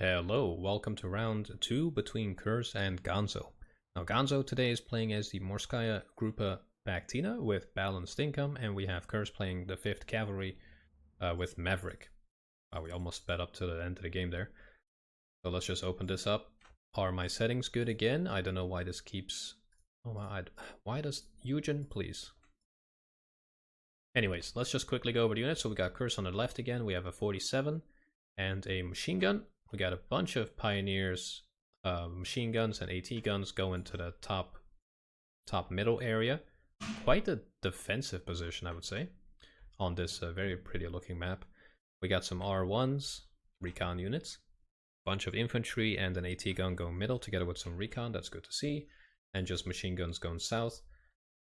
Hello, welcome to round 2 between Khers and Gonzo. Now Gonzo today is playing as the Morskaya Grupa Baktina with balanced income, and we have Khers playing the 5th Cavalry with Maverick. We almost sped up to the end of the game there. So let's just open this up. Are my settings good again? I don't know why this keeps... Oh my, why does... Eugen, please. Anyways, let's just quickly go over the units. So we got Khers on the left again. We have a 47 and a machine gun. We got a bunch of Pioneers, machine guns and AT guns going to the top middle area. Quite a defensive position, I would say, on this very pretty looking map. We got some R1s, recon units, bunch of infantry and an AT gun going middle together with some recon. That's good to see. And just machine guns going south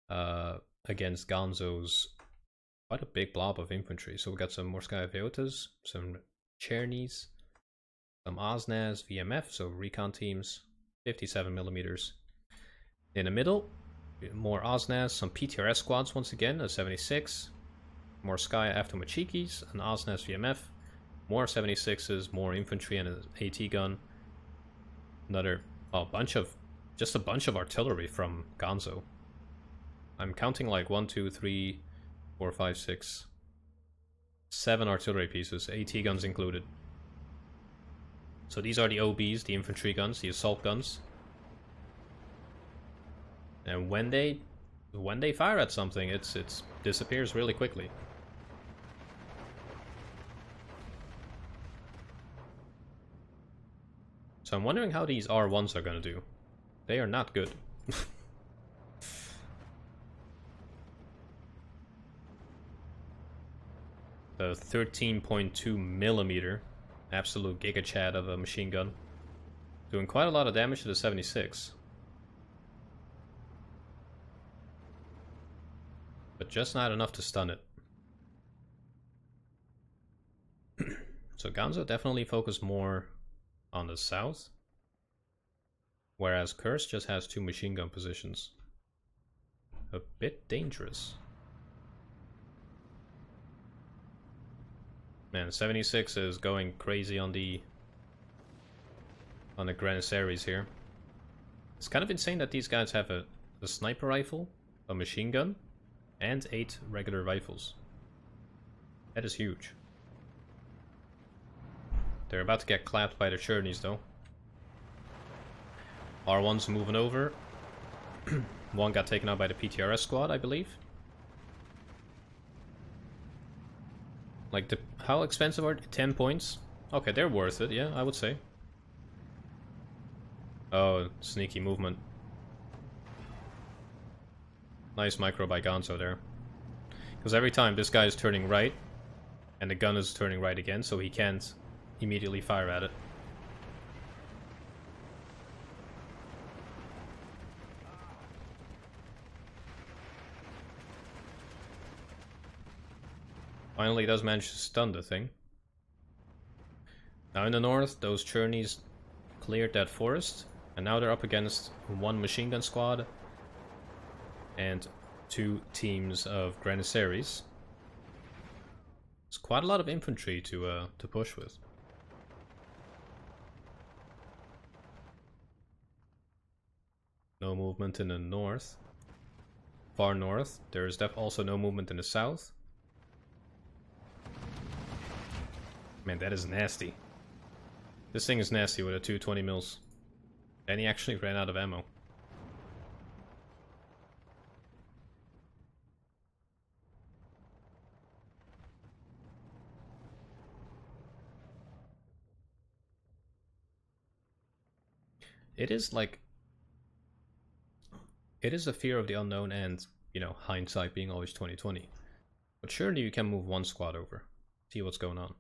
against Gonzo's quite a big blob of infantry. So we got some Morskaya Veotas, some Chernies, some Osnaz VMF, so recon teams, 57mm. In the middle, more Osnaz, some PTRS squads once again, a 76. More Sky after Machikis, an Osnaz VMF, more 76s, more infantry and an AT gun. Another, just a bunch of artillery from Gonzo. I'm counting like 1, 2, 3, 4, 5, 6, 7 artillery pieces, AT guns included. So these are the OBs, the infantry guns, the assault guns. And when they fire at something, it disappears really quickly. So I'm wondering how these R1s are gonna do. They are not good. The 13.2mm. Absolute giga chat of a machine gun. Doing quite a lot of damage to the 76. But just not enough to stun it. So Gonzo definitely focused more on the south. Whereas Khers just has 2 machine gun positions. A bit dangerous. Man, 76 is going crazy on the Granisaries here. It's kind of insane that these guys have a sniper rifle, a machine gun, and 8 regular rifles. That is huge. They're about to get clapped by the Chernies though. R1's moving over. One got taken out by the PTRS squad, I believe. Like, how expensive are they? 10 points? Okay, they're worth it, yeah, I would say. Oh, sneaky movement. Nice micro by Gonzo there. Because every time this guy is turning right, and the gun is turning right again, so he can't immediately fire at it. Finally does manage to stun the thing. Now in the north, those Chernies cleared that forest, and now they're up against 1 machine gun squad and 2 teams of Granisaries. It's quite a lot of infantry to push with. No movement in the north. Far north. There is also no movement in the south. Man, that is nasty. This thing is nasty with a 220 mils. And he actually ran out of ammo. It is like... It is a fear of the unknown and, you know, hindsight being always 20/20. But surely you can move 1 squad over. See what's going on.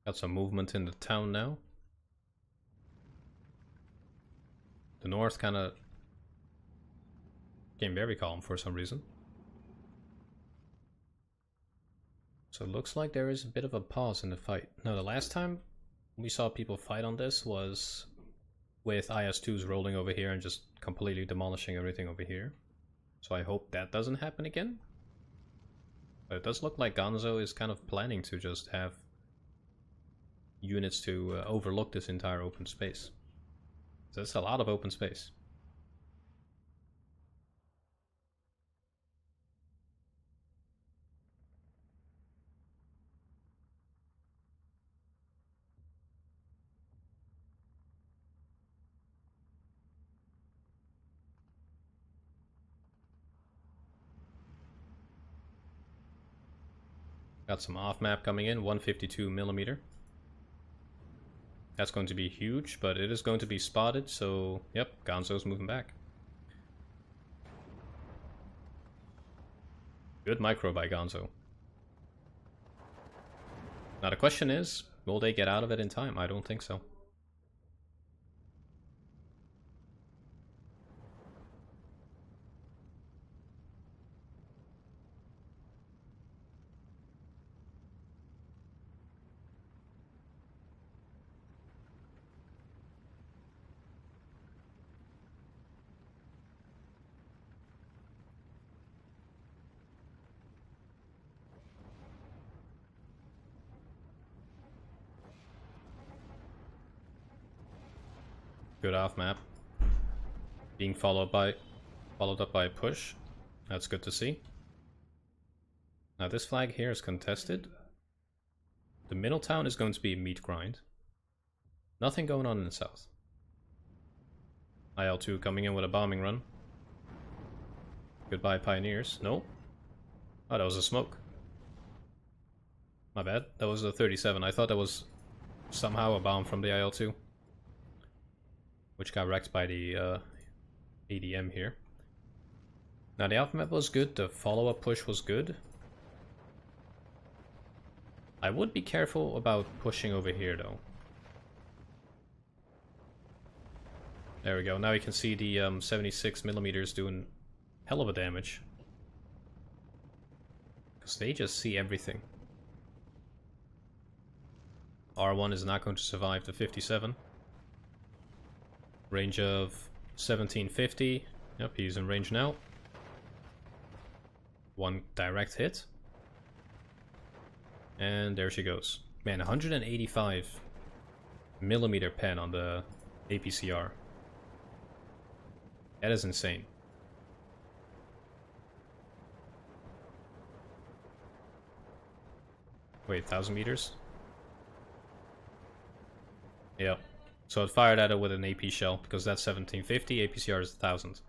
Got some movement in the town now. The north kind of became very calm for some reason. So it looks like there is a bit of a pause in the fight. No, the last time we saw people fight on this was with IS-2s rolling over here and just completely demolishing everything over here. So I hope that doesn't happen again. But it does look like Gonzo is kind of planning to just have units to overlook this entire open space. So that's a lot of open space. Got some off-map coming in, 152mm. That's going to be huge, but it is going to be spotted, so yep, Gonzo's moving back. Good micro by Gonzo. Now the question is, will they get out of it in time? I don't think so. Good off map. Being followed up by a push. That's good to see. Now this flag here is contested. The middle town is going to be a meat grind. Nothing going on in the south. IL-2 coming in with a bombing run. Goodbye Pioneers. No. Oh, that was a smoke. My bad. That was a 37. I thought that was somehow a bomb from the IL-2. Which got wrecked by the ADM here. Now the alpha map was good, the follow-up push was good. I would be careful about pushing over here though. There we go, now you can see the 76mm doing hell of a damage. Because they just see everything. R1 is not going to survive the 57. Range of 1750. Yep, he's in range now. One direct hit. And there she goes. Man, 185mm pen on the APCR. That is insane. Wait, 1000 meters? Yep. So it fired at it with an AP shell, because that's 1750, APCR is 1000.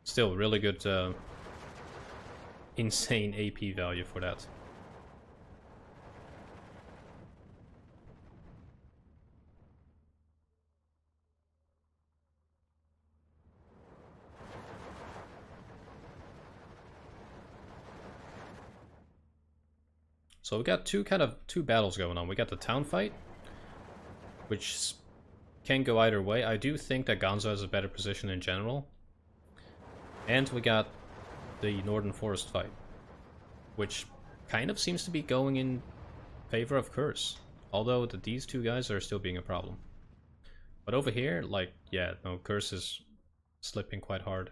Still, really good, insane AP value for that. So we got two battles going on. We got the town fight, which can go either way. I do think that Gonzo has a better position in general. And we got the Northern Forest fight, which kind of seems to be going in favor of Khers. Although these two guys are still being a problem. But over here, like, yeah, no, Khers is slipping quite hard.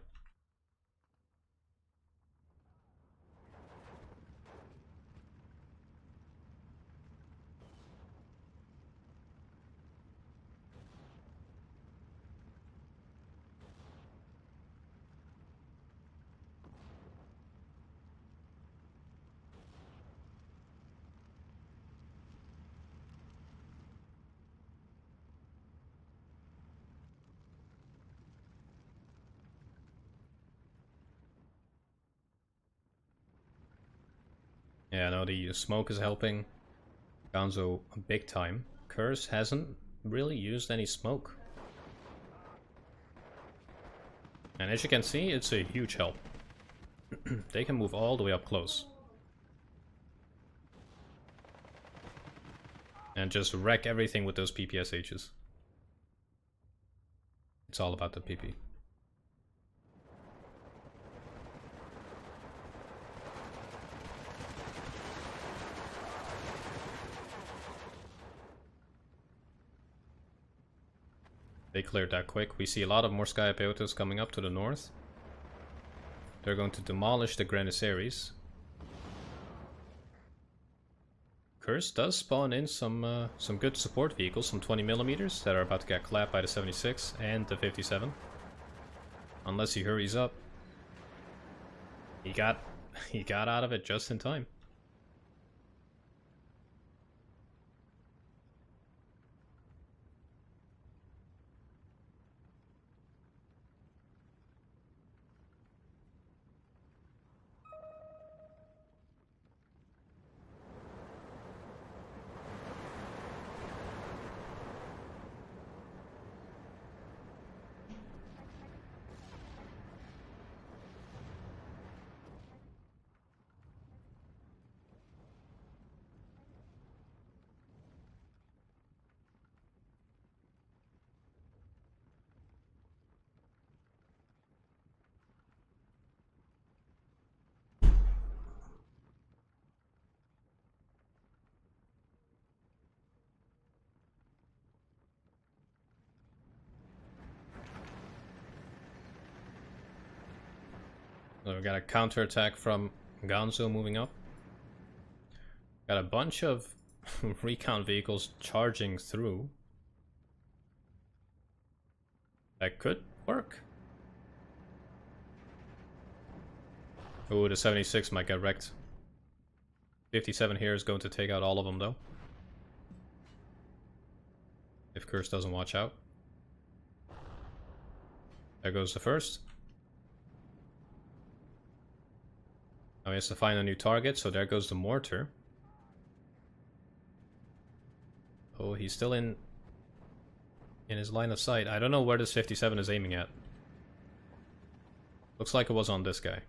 Yeah, no, the smoke is helping Gonzo big time. Khers hasn't really used any smoke. And as you can see, it's a huge help. They can move all the way up close. And just wreck everything with those PPSHs. It's all about the PP. They cleared that quick. We see a lot of more Sky Piotas coming up to the north. They're going to demolish the Granisaries. Khers does spawn in some good support vehicles, some 20mm that are about to get clapped by the 76 and the 57. Unless he hurries up. He got out of it just in time. So we got a counterattack from Gonzo moving up. Got a bunch of recon vehicles charging through. That could work. Oh, the 76 might get wrecked. 57 here is going to take out all of them though. If Khers doesn't watch out. There goes the first. Now he has to find a new target, so there goes the mortar. Oh, he's still in his line of sight. I don't know where this 57 is aiming at. Looks like it was on this guy.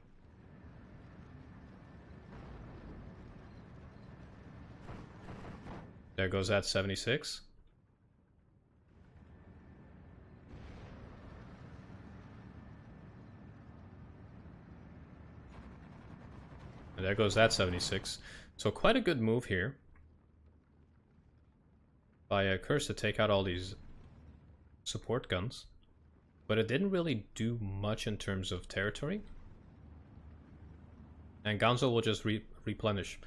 There goes that 76. And there goes that 76. So quite a good move here by Khers to take out all these support guns. But it didn't really do much in terms of territory. And Gonzo will just replenish.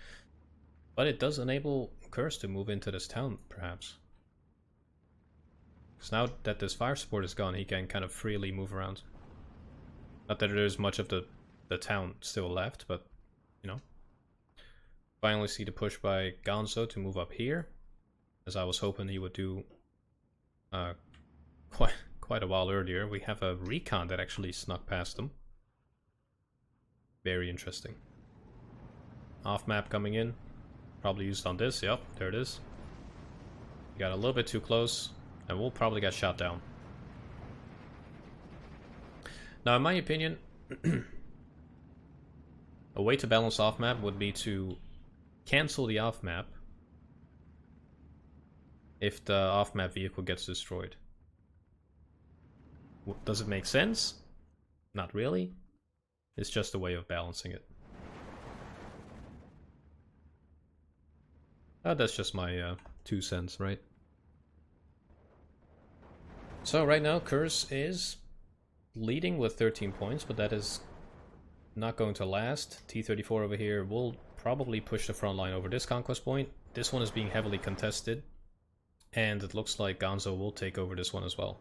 But it does enable Khers to move into this town, perhaps. Because now that this fire support is gone, he can kind of freely move around. Not that there's much of the town still left, but you know. Finally see the push by Gonzo to move up here, as I was hoping he would do quite a while earlier. We have a recon that actually snuck past them. Very interesting. Off map coming in, probably used on this. Yep, there it is. We got a little bit too close, and we'll probably get shot down. Now, in my opinion, a way to balance off map would be to cancel the off map if the off map vehicle gets destroyed. Does it make sense? Not really. It's just a way of balancing it. That's just my 2 cents, right? So right now Khers is leading with 13 points, but that is not going to last. T-34 over here will probably push the front line over this conquest point. This one is being heavily contested, and it looks like Gonzo will take over this one as well.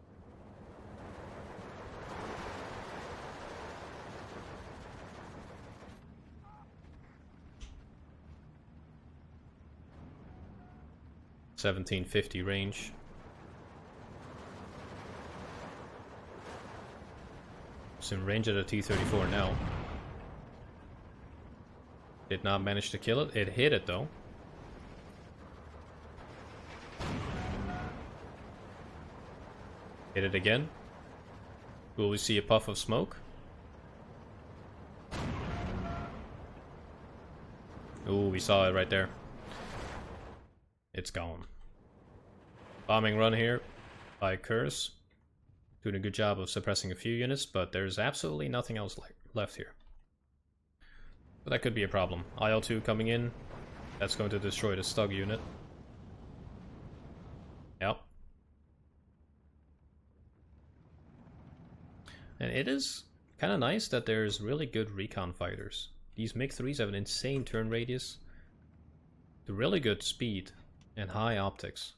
$1750 range. It's in range of the T-34 now. Did not manage to kill it. It hit it though. Hit it again. Will we see a puff of smoke? Ooh, we saw it right there. It's gone. Bombing run here by Khers. Doing a good job of suppressing a few units, but there's absolutely nothing else left here. But that could be a problem. IL-2 coming in. That's going to destroy the Stug unit. Yep. And it is kind of nice that there's really good recon fighters. These Mchl have an insane turn radius, really good speed, and high optics.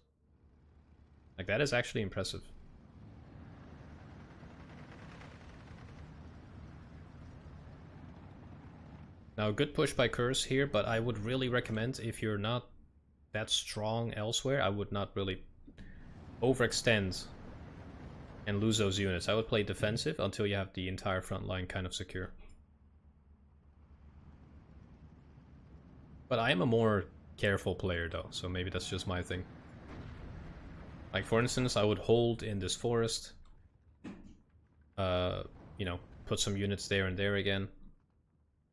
Like, that is actually impressive. Now, good push by Khers here, but I would really recommend, if you're not that strong elsewhere, I would not really overextend and lose those units. I would play defensive until you have the entire front line kind of secure. But I am a more careful player though, so maybe that's just my thing. Like, for instance, I would hold in this forest. You know, put some units there and there again.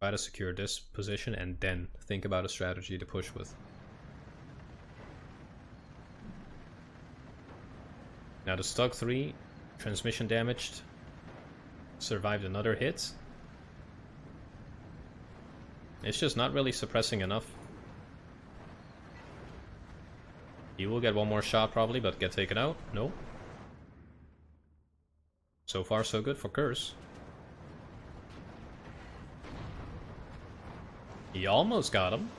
Try to secure this position and then think about a strategy to push with. Now the Stug 3, transmission damaged, survived another hit. It's just not really suppressing enough. He will get one more shot probably, but get taken out. No. So far so good for Khers. He almost got him.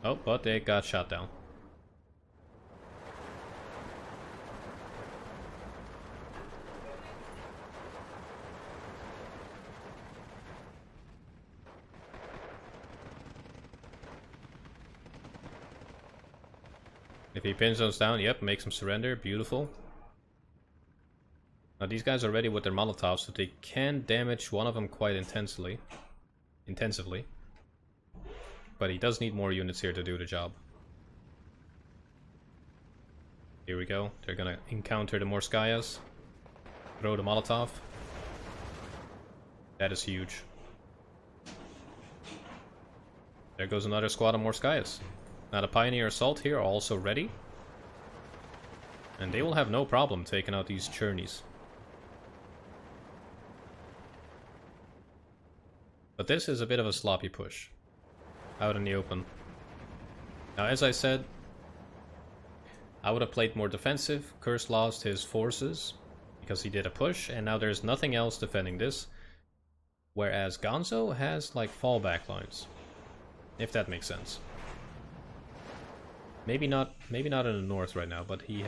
Oh, but they got shot down. If he pins those down, yep, makes them surrender. Beautiful. Now these guys are ready with their Molotovs, so they can damage one of them quite intensively. But he does need more units here to do the job. Here we go. They're gonna encounter the Morskayas. Throw the Molotov. That is huge. There goes another squad of Morskayas. Now the Pioneer Assault here are also ready. And they will have no problem taking out these Churnies. But this is a bit of a sloppy push. Out in the open. Now, as I said, I would have played more defensive. Khers lost his forces because he did a push, and now there's nothing else defending this. Whereas Gonzo has like fallback lines. If that makes sense. Maybe not in the north right now, but he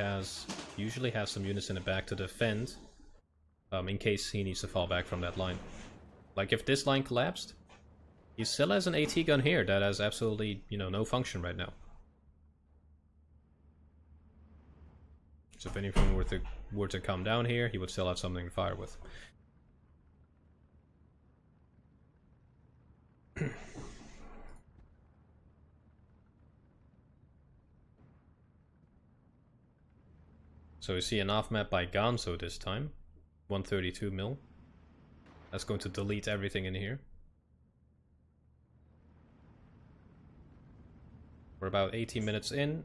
usually has some units in the back to defend in case he needs to fall back from that line. Like, if this line collapsed, he still has an AT gun here that has absolutely, you know, no function right now. So if anything were to come down here, he would still have something to fire with. So we see an off-map by Gonzo this time. 132 mil. That's going to delete everything in here. We're about 18 minutes in.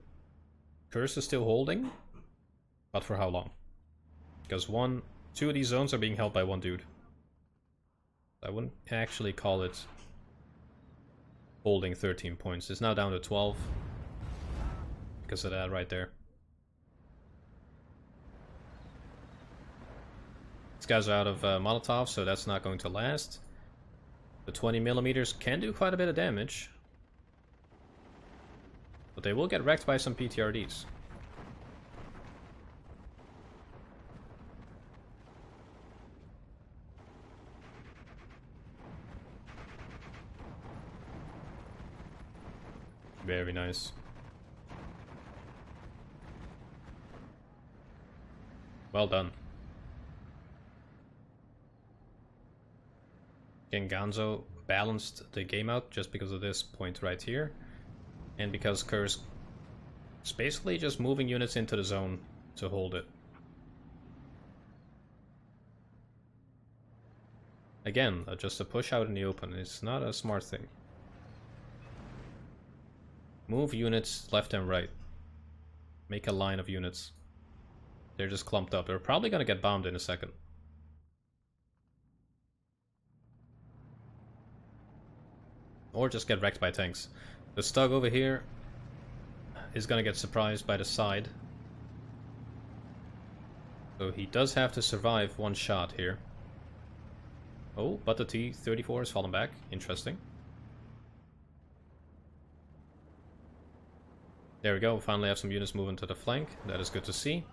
Khers is still holding. But for how long? Because two of these zones are being held by one dude. I wouldn't actually call it holding 13 points. It's now down to 12. Because of that right there. These guys are out of Molotov, so that's not going to last. The 20mm can do quite a bit of damage. But they will get wrecked by some PTRDs. Very nice. Well done. Again, Gonzo balanced the game out just because of this point right here. And because Khers is basically just moving units into the zone to hold it. Again, just a push out in the open. It's not a smart thing. Move units left and right. Make a line of units. They're just clumped up. They're probably going to get bombed in a second. Or just get wrecked by tanks. The Stug over here is going to get surprised by the side. So So he does have to survive one shot here. Oh, but the T-34 has fallen back. Interesting. There we go. We finally have some units moving to the flank. That is good to see.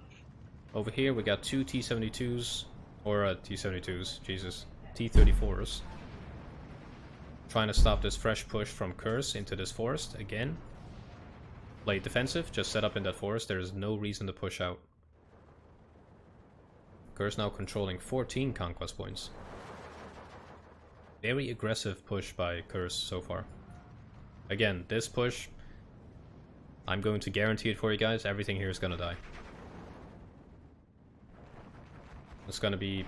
Over here we got two T-72s. Or T-72s. Jesus. T-34s. Trying to stop this fresh push from Khers into this forest again. Play defensive. Just set up in that forest. There is no reason to push out. Khers now controlling 14 conquest points. Very aggressive push by Khers so far. Again, this push, I'm going to guarantee it for you guys, everything here is gonna die. It's gonna be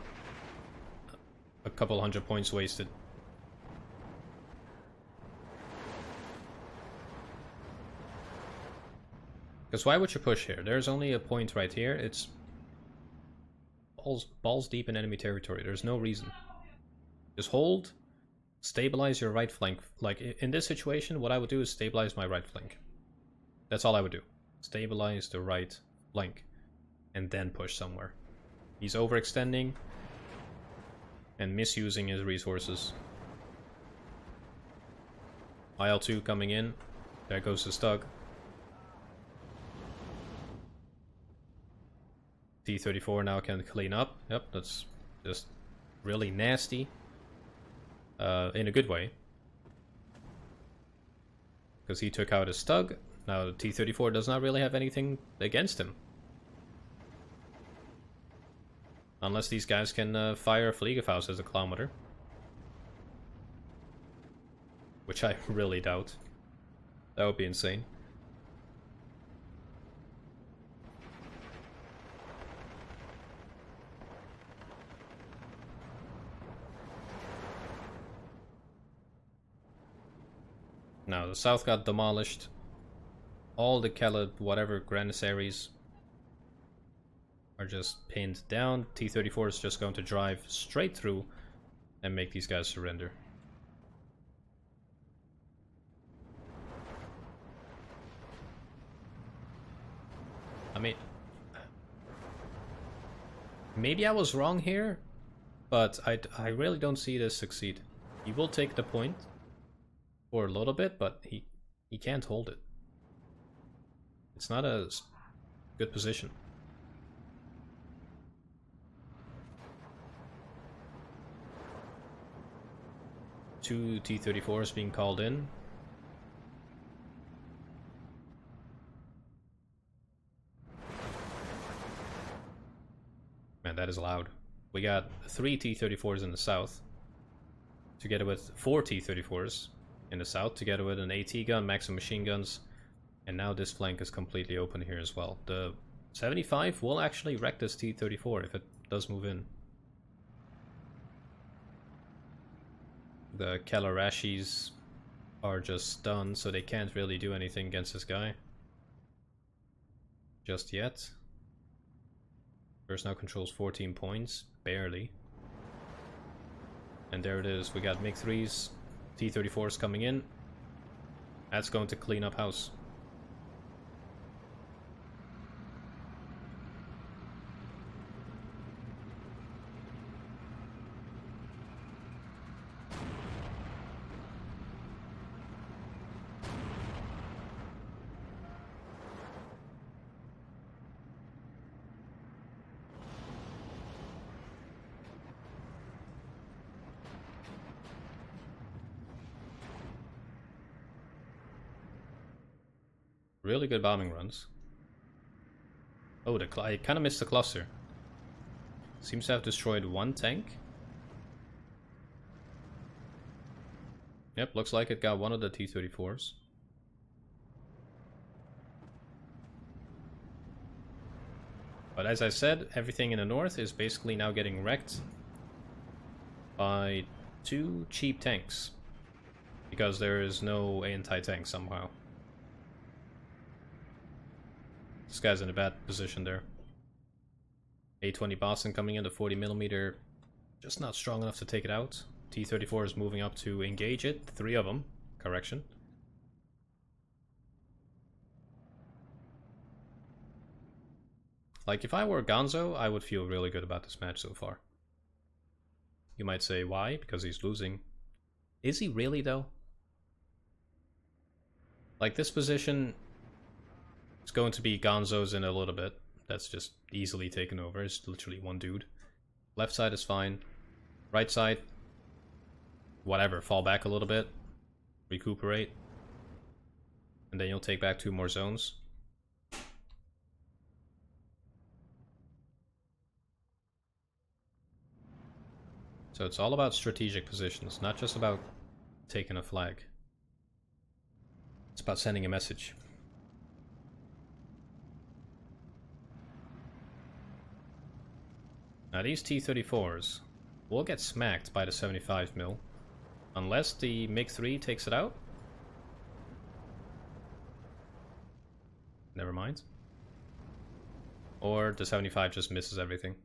a couple 100 points wasted. Because why would you push here? There's only a point right here. It's balls deep in enemy territory. There's no reason. Just hold, stabilize your right flank. Like in this situation, what I would do is stabilize my right flank. That's all I would do. Stabilize the right flank. And then push somewhere. He's overextending and misusing his resources. IL-2 coming in. There goes the Stug. T-34 now can clean up. Yep, that's just really nasty. In a good way. Because he took out his Stug. Now the T-34 does not really have anything against him. Unless these guys can fire a Fliegerfaust as a kilometer. Which I really doubt. That would be insane. Now the south got demolished. All the Khel, whatever Grannissaries are just pinned down. T-34 is just going to drive straight through and make these guys surrender. I mean, maybe I was wrong here, but I really don't see this succeed. He will take the point for a little bit, but he can't hold it. It's not a good position. Two T-34s being called in. Man, that is loud. We got 3 T-34s in the south, together with 4 T-34s in the south, together with an AT gun, maximum machine guns, and now this flank is completely open here as well. The 75 will actually wreck this T-34 if it does move in. The Khalarashis are just stunned, so they can't really do anything against this guy. Just yet. Khers now controls 14 points, barely. And there it is, we got MiG-3s, T-34s coming in. That's going to clean up house. Really good bombing runs. Oh, I kind of missed the cluster. Seems to have destroyed one tank. Yep, looks like it got one of the T-34s. But as I said, everything in the north is basically now getting wrecked by 2 cheap tanks. Because there is no anti-tank somehow. This guy's in a bad position there. A-20 Boston coming in, the 40mm, just not strong enough to take it out. T-34 is moving up to engage it, 3 of them, correction. Like, if I were Gonzo, I would feel really good about this match so far. You might say, why? Because he's losing. Is he really, though? Like, this position is going to be Gonzo's in a little bit. That's just easily taken over. It's literally one dude. Left side is fine. Right side, whatever. Fall back a little bit. Recuperate. And then you'll take back 2 more zones. So it's all about strategic positions, not just about taking a flag. It's about sending a message. Now these T-34s will get smacked by the 75mm, unless the Mchl takes it out. Never mind. Or the 75 just misses everything.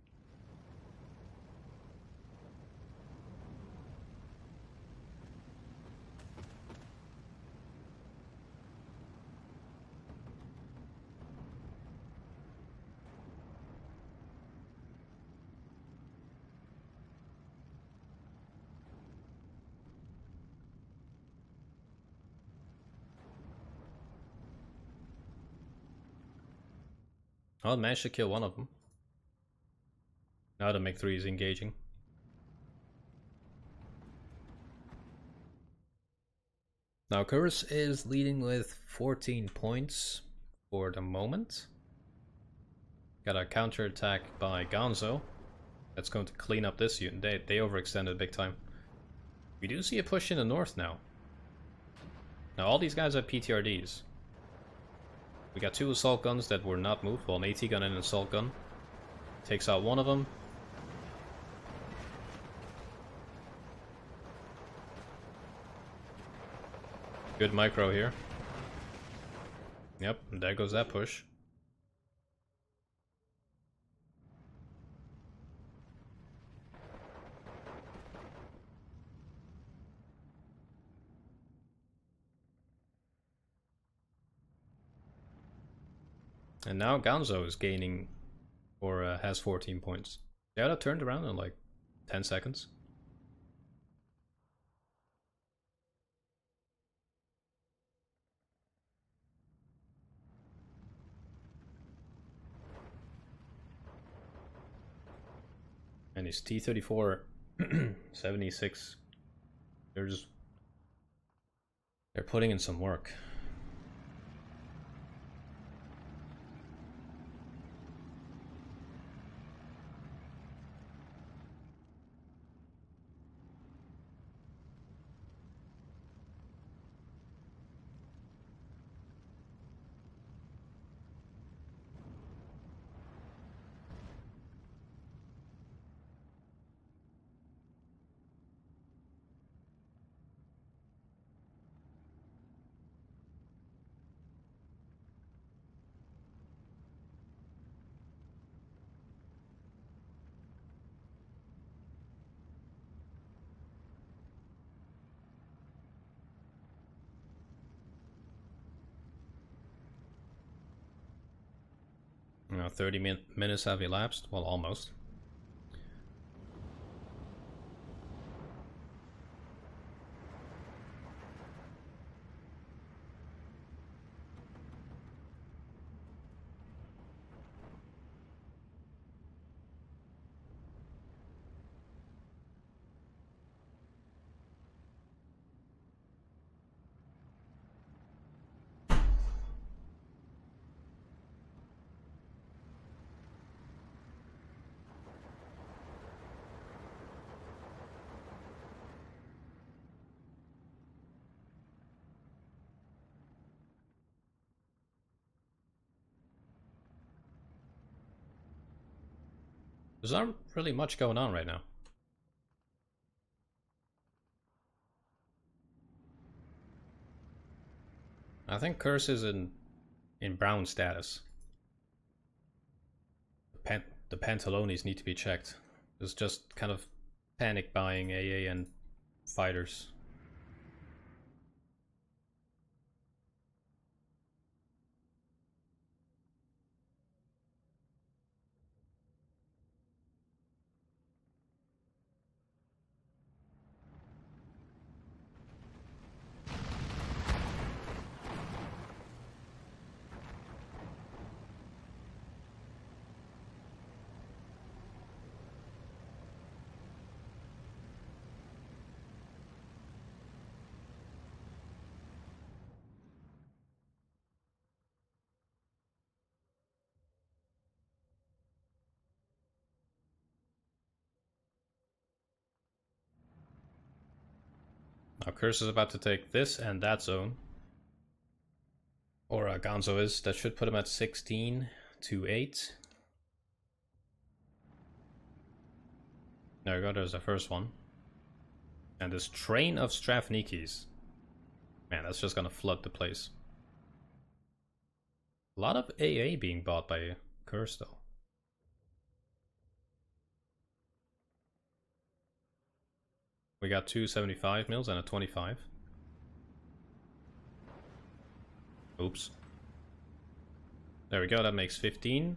Oh, I managed to kill one of them. Now the Mchl is engaging. Now Khers is leading with 14 points for the moment. Got a counterattack by Gonzo. That's going to clean up this unit. They overextended big time. We do see a push in the north now. Now all these guys have PTRDs. We got 2 assault guns that were not moved. Well, an AT gun and an assault gun. Takes out one of them. Good micro here. Yep, and there goes that push. And now Gonzo is gaining, or has 14 points. Yeah, that turned around in like 10 seconds. And his T-34 76, they're putting in some work. Now 30 minutes have elapsed. Well, almost. There's not really much going on right now. I think Khers is in brown status. The pantalones need to be checked. It's just kind of panic buying AA and fighters. Now Khers is about to take this and that zone. Or Gonzo is. That should put him at 16 to 8. There we go, there's the first one. And this train of Stravnikis. Man, that's just gonna flood the place. A lot of AA being bought by Khers though. We got two 75 mils and a 25. Oops. There we go, that makes 15.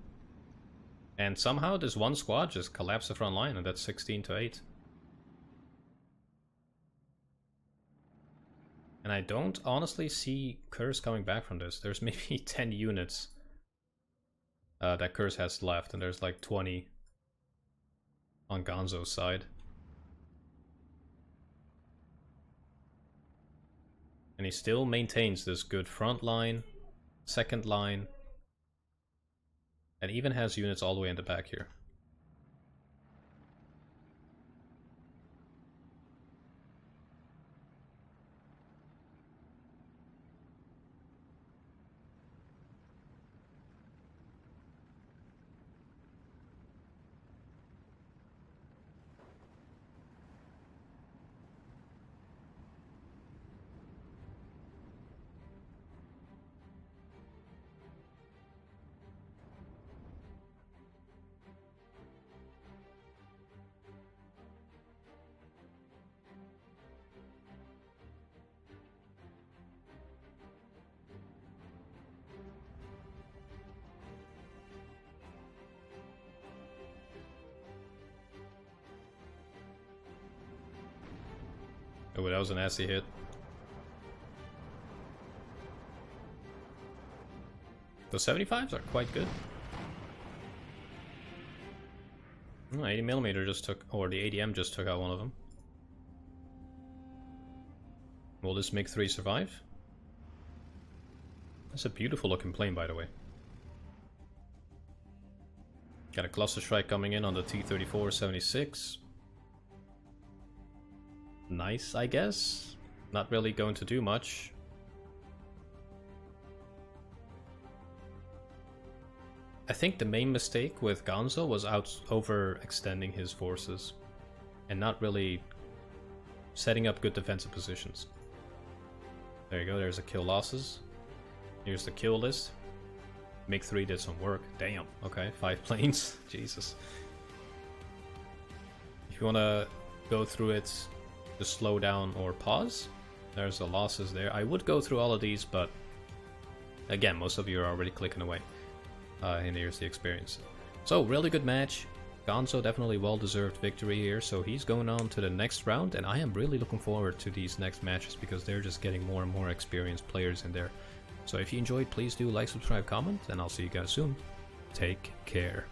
And somehow this one squad just collapsed the front line, and that's 16 to 8. And I don't honestly see Khers coming back from this. There's maybe 10 units that Khers has left, and there's like 20 on Gonzo's side. And he still maintains this good front line, second line, and even has units all the way in the back here. Oh, that was a nasty hit. The 75s are quite good. 80mm just took, or the ADM just took out one of them. Will this Mchl survive? That's a beautiful looking plane, by the way. Got a cluster strike coming in on the T-34-76. Nice, I guess. Not really going to do much. I think the main mistake with Gonzo was overextending his forces and not really setting up good defensive positions. There you go, there's the kill losses. Here's the kill list. Mchl did some work. Damn. Okay, 5 planes. Jesus. If you want to go through it, just slow down or pause. There's the losses there. I would go through all of these, but again, most of you are already clicking away. And here's the experience. So, really good match. Gonzo definitely well-deserved victory here, so he's going on to the next round, and I am really looking forward to these next matches because they're just getting more and more experienced players in there. So if you enjoyed, please do like, subscribe, comment, and I'll see you guys soon. Take care.